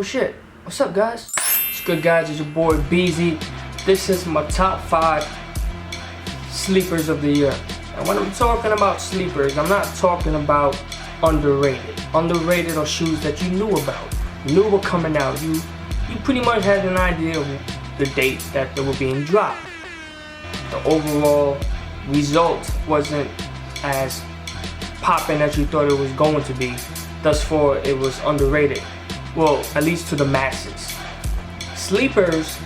shit. What's up, guys? It's good, guys. It's your boy BZ. This is my top 5 sleepers of the year. And when I'm talking about sleepers, I'm not talking about underrated. Underrated are shoes that you knew about. You knew were coming out. You pretty much had an idea of the date that they were being dropped. The overall result wasn't as popping as you thought it was going to be. Thus far, it was underrated. Well, at least to the masses. Sleepers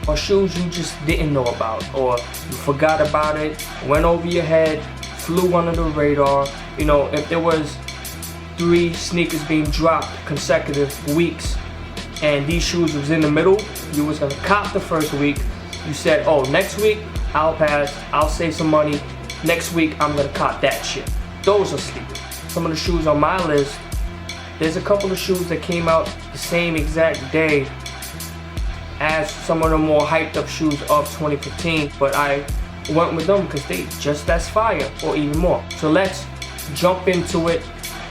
are shoes you just didn't know about, or you forgot about it, went over your head, flew under the radar. You know, if there was 3 sneakers being dropped consecutive weeks and these shoes was in the middle, you was gonna cop the first week. You said, oh, next week I'll pass, I'll save some money. Next week I'm gonna cop that shit. Those are sleepers. Some of the shoes on my list, there's a couple of shoes that came out the same exact day as some of the more hyped up shoes of 2015, but I went with them because they just as fire, or even more. So let's jump into it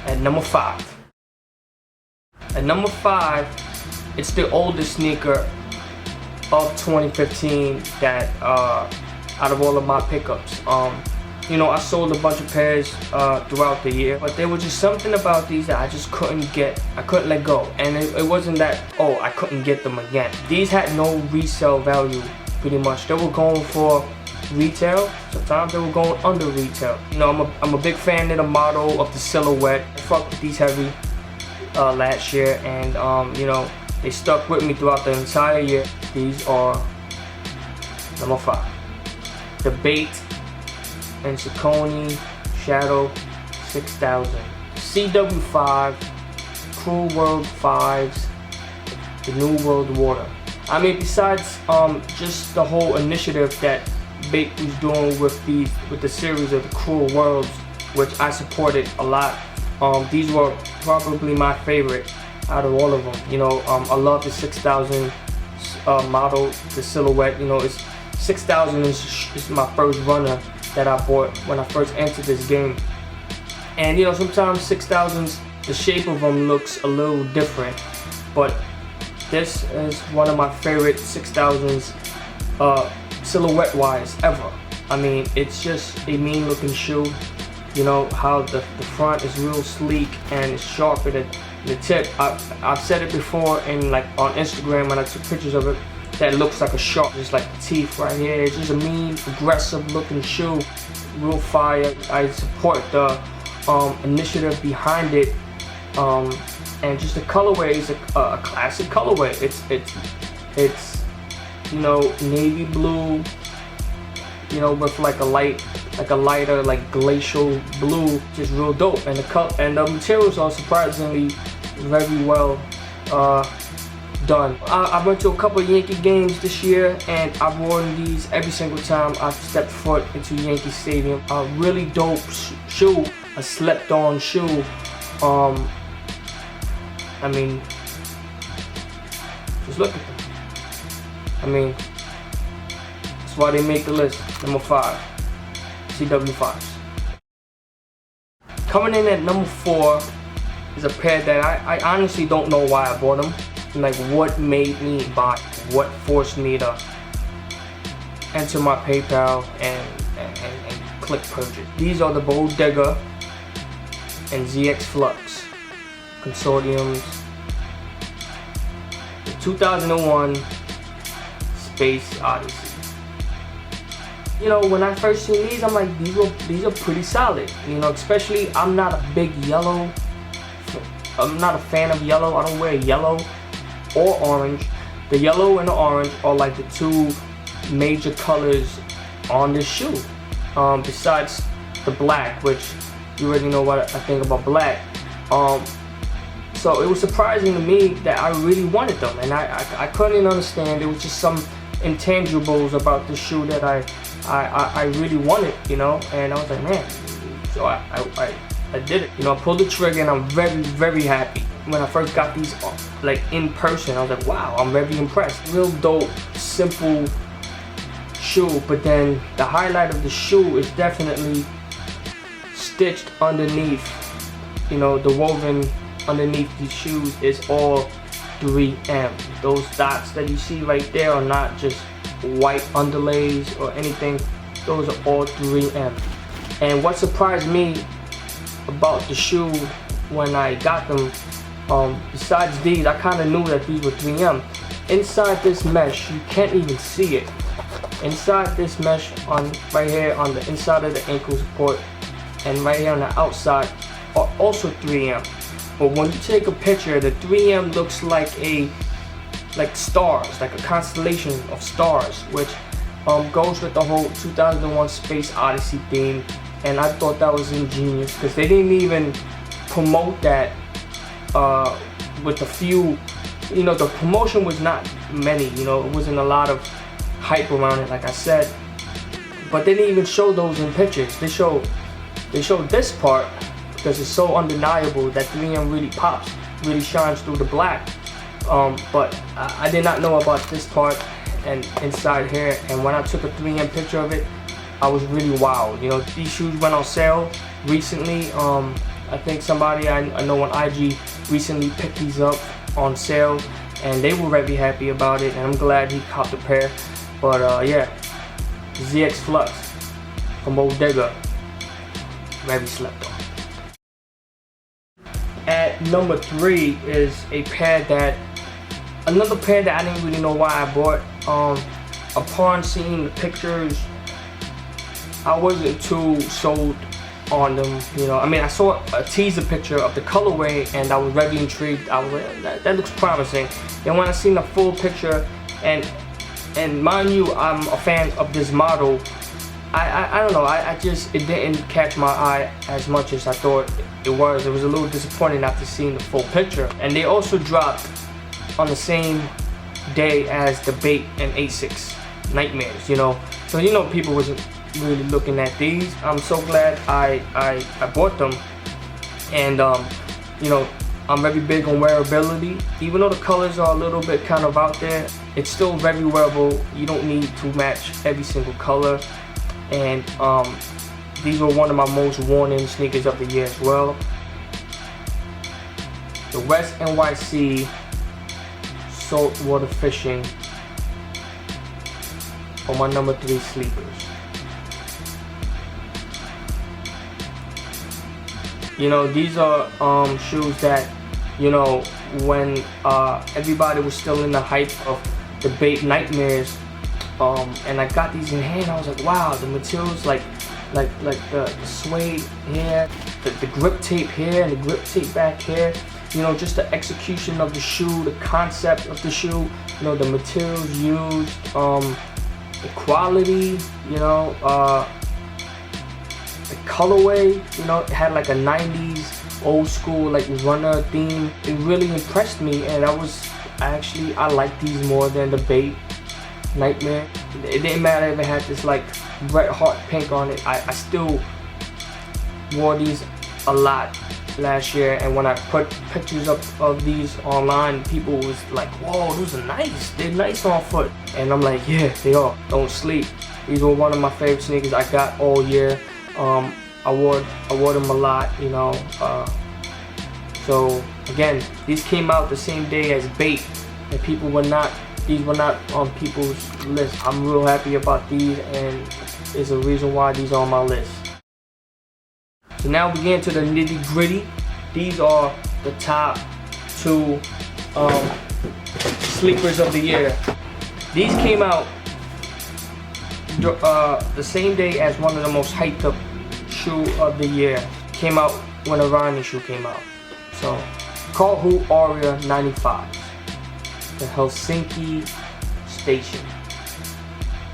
at number 5. At number 5, it's the oldest sneaker of 2015 that out of all of my pickups. You know, I sold a bunch of pairs throughout the year, but there was just something about these that I just couldn't get. I couldn't let go, and it wasn't that, oh, I couldn't get them again. These had no resale value, pretty much. They were going for retail. Sometimes they were going under retail. You know, I'm a big fan of the model, of the silhouette. I fucked with these heavy last year, and you know, they stuck with me throughout the entire year. These are number 5. The Bait and Saucony Shadow 6000. CW5, Cruel World 5s, the New World Water. I mean, besides just the whole initiative that Bait was doing with the series of the Cruel Worlds, which I supported a lot. These were probably my favorite out of all of them. You know, I love the 6000 model, the silhouette. You know, it's 6000 is my first runner that I bought when I first entered this game. And you know, sometimes 6000s, the shape of them looks a little different, but this is one of my favorite 6000s silhouette wise ever. I mean, it's just a mean looking shoe. You know how the front is real sleek and it's sharp at the tip. I've said it before in like on Instagram when I took pictures of it, that looks like a shark, just like the teeth right here. It's just a mean, aggressive looking shoe, real fire. I support the initiative behind it, and just the colorway is a classic colorway. It's you know, navy blue, you know, with like a lighter like glacial blue, just real dope. And the materials are surprisingly very well done. I went to a couple of Yankee games this year, and I've worn these every single time I've stepped foot into Yankee Stadium. A really dope shoe, a slept-on shoe. I mean, just look at them. I mean, that's why they make the list. Number 5, CW5s. Coming in at number 4 is a pair that I honestly don't know why I bought them. Like, what made me buy, what forced me to enter my PayPal and click purchase. These are the Bodega and ZX Flux Consortium's 2001 Space Odyssey. You know, when I first seen these, I'm like, these are pretty solid. You know, especially I'm not a fan of yellow. I don't wear yellow or orange. The yellow and the orange are like the 2 major colors on this shoe. Besides the black, which you already know what I think about black. So it was surprising to me that I really wanted them, and I couldn't understand. There was just some intangibles about the shoe that I really wanted, you know. And I was like, man. So I did it. You know, I pulled the trigger, and I'm very, very happy. When I first got these like in person, I was like, wow, I'm very impressed. Real dope, simple shoe, but then the highlight of the shoe is definitely stitched underneath. You know, the woven underneath these shoes is all 3M. Those dots that you see right there are not just white underlays or anything. Those are all 3M. And what surprised me about the shoe when I got them, besides these, I kind of knew that these were 3M. Inside this mesh, you can't even see it. Inside this mesh, right here on the inside of the ankle support and right here on the outside are also 3M. But when you take a picture, the 3M looks like stars, like a constellation of stars, which goes with the whole 2001 Space Odyssey theme. And I thought that was ingenious because they didn't even promote that with a few, you know, the promotion was not many, you know, it wasn't a lot of hype around it, like I said, but they didn't even show those in pictures. They showed this part because it's so undeniable that 3M really pops, really shines through the black. But I did not know about this part and inside here, and when I took a 3M picture of it, I was really wowed. You know, these shoes went on sale recently. I think somebody I know on IG recently picked these up on sale, and they were very happy about it, and I'm glad he copped a pair. But yeah, ZX Flux from Bodega, very slept on. At number 3 is another pair that I didn't really know why I bought. Upon seeing the pictures, I wasn't too sold on them, you know. I mean, I saw a teaser picture of the colorway and I was very intrigued. I was like, that looks promising. And when I seen the full picture, and mind you, I'm a fan of this model, I don't know, it didn't catch my eye as much as I thought it was. It was a little disappointing after seeing the full picture. And they also dropped on the same day as the Bait and Asics Nightmares, you know. So, you know, people wasn't really looking at these. I'm so glad I bought them. And you know, I'm very big on wearability. Even though the colors are a little bit kind of out there, it's still very wearable. You don't need to match every single color. And these were one of my most worn in sneakers of the year as well. The West NYC Saltwater Fishing are my number 3 sleepers. You know, these are shoes that, you know, when everybody was still in the hype of the Bait Nightmares, and I got these in hand, I was like, wow, the materials, like the suede here, the grip tape here, and the grip tape back here. You know, just the execution of the shoe, the concept of the shoe, you know, the materials used, the quality, you know, the colorway, you know, it had like a 90s old school like runner theme. It really impressed me, and I like these more than the Bait Nightmare. It didn't matter if it had this like red hot pink on it. I still wore these a lot last year, and when I put pictures of these online, people was like, whoa, those are nice, they're nice on foot. And I'm like, yeah, they are. Don't sleep. These were one of my favorite sneakers I got all year. I wore them a lot, you know. So again, these came out the same day as Bait, and these were not on people's list. I'm real happy about these, and there's a reason why these are on my list. So now we get into the nitty gritty. These are the top 2 sleepers of the year. These came out the same day as one of the most hyped up shoe of the year. Came out when a Ronnie shoe came out. So, Karhu Aria 95, the Helsinki Station.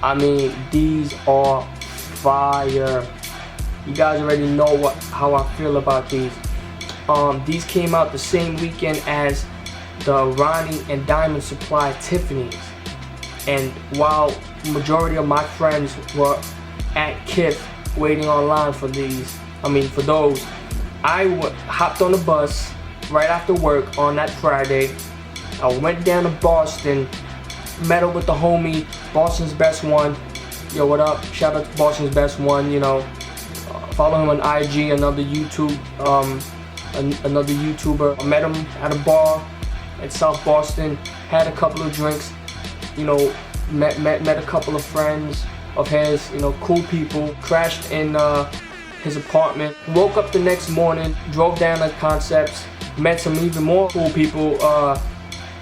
I mean, these are fire. You guys already know how I feel about these. These came out the same weekend as the Ronnie and Diamond Supply Tiffany's. And while majority of my friends were at Kith waiting online for those, I hopped on the bus right after work on that Friday. I went down to Boston, met up with the homie, Boston's Best One. Yo, what up? Shout out to Boston's Best One, you know. Follow him on IG, another YouTuber. I met him at a bar, in South Boston, had a couple of drinks, you know, met a couple of friends of his, you know, cool people, crashed in his apartment, woke up the next morning, drove down to Concepts, met some even more cool people,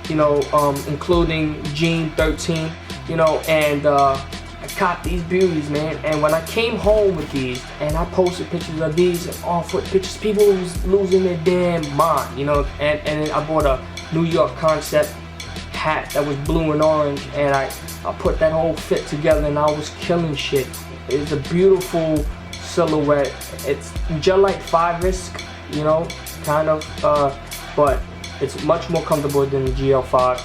you know, including Gene 13, you know, and I caught these beauties, man. And when I came home with these and I posted pictures of these and off-foot pictures, people was losing their damn mind, you know. And then I bought a New York Concept hat that was blue and orange, and I put that whole fit together and I was killing shit. It's a beautiful silhouette. It's gel-like 5-isk, you know, kind of, but it's much more comfortable than the GL5.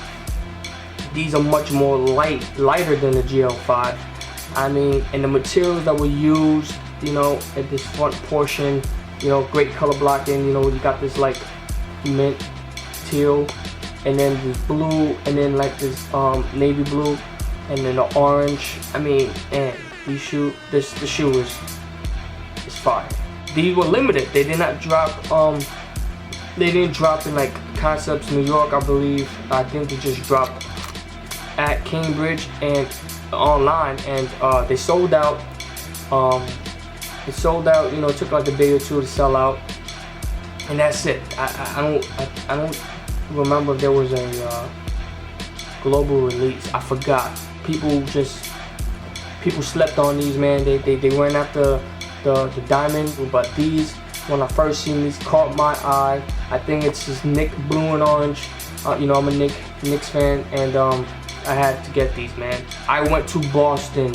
These are much more lighter than the GL5. I mean, and the materials that were used, you know, at this front portion, you know, great color blocking. You know, you got this like mint teal, and then this blue, and then like this navy blue, and then the orange. I mean, and the shoe is fire. These were limited. They did not drop. They didn't drop in like Concepts New York, I believe. I think they just dropped at Cambridge and online, and they sold out. It sold out. You know, it took like a day or two to sell out, and that's it. I don't remember if there was a global release. I forgot. People slept on these, man. They went after the diamond, but these, when I first seen these, caught my eye. I think it's this Nick blue and orange. You know, I'm a Knicks fan, and I had to get these, man. I went to Boston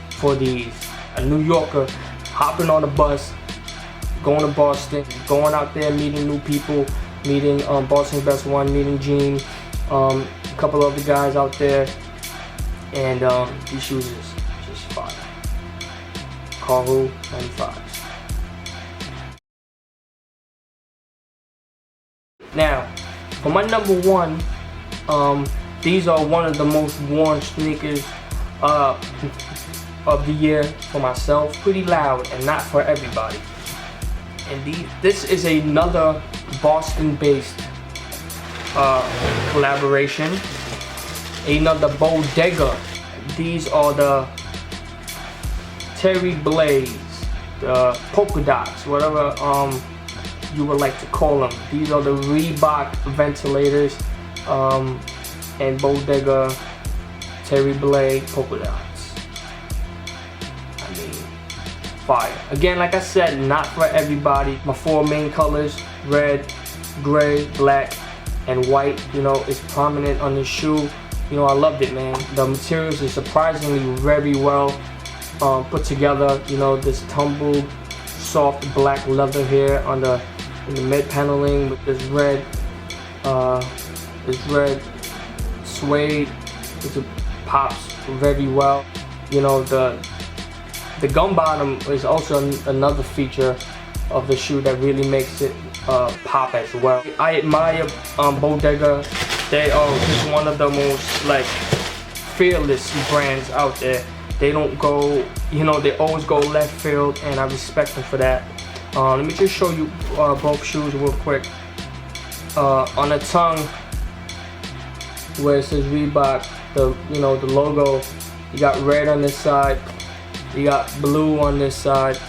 for these. A New Yorker, hopping on a bus, going to Boston, going out there, meeting new people, meeting Boston's Best One, meeting Gene, a couple other guys out there, and these shoes is just fire. Carhu 95s. Now, for my number one, these are one of the most worn sneakers of the year for myself. Pretty loud and not for everybody. And this is another Boston-based collaboration. Another Bodega. These are the Terry Blaze, the polka dots, whatever you would like to call them. These are the Reebok ventilators. And Bodega Terry Blade polka dots. I mean, fire. Again, like I said, not for everybody. My 4 main colors, red, gray, black, and white, you know, is prominent on this shoe. You know, I loved it, man. The materials is surprisingly very well put together. You know, this tumbled, soft black leather here on the mid paneling with this red suede. It pops very well. You know, the gum bottom is also another feature of the shoe that really makes it pop as well. I admire Bodega. They are just one of the most like fearless brands out there. They don't go, you know, they always go left field, and I respect them for that. Let me just show you both shoes real quick. On the tongue, where it says Reebok, the logo, you got red on this side, you got blue on this side.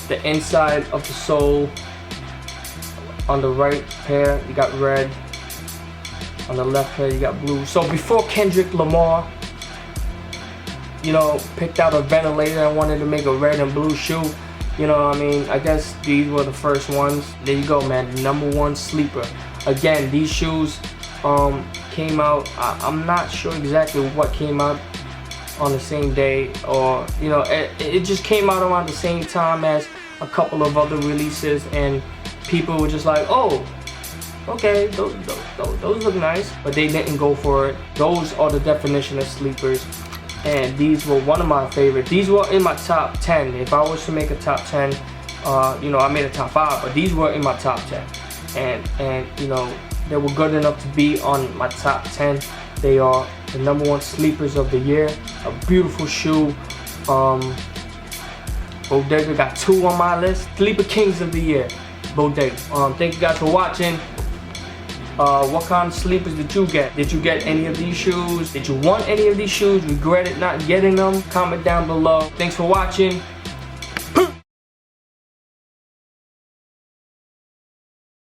The inside of the sole, on the right pair, you got red. On the left pair, you got blue. So before Kendrick Lamar, you know, picked out a ventilator and wanted to make a red and blue shoe, you know, I mean, I guess these were the first ones. There you go, man. #1 sleeper. Again, these shoes came out, I'm not sure exactly what came out on the same day, or, you know, it just came out around the same time as a couple of other releases, and people were just like, oh, okay, those look nice, but they didn't go for it. Those are the definition of sleepers, and these were one of my favorites. These were in my top 10. If I was to make a top 10, you know, I made a top 5, but these were in my top 10, and you know, they were good enough to be on my top 10. They are the #1 sleepers of the year. A beautiful shoe. Bodega got 2 on my list. Sleeper Kings of the year, Bodega. Thank you guys for watching. What kind of sleepers did you get? Did you get any of these shoes? Did you want any of these shoes? Regret it not getting them? Comment down below. Thanks for watching.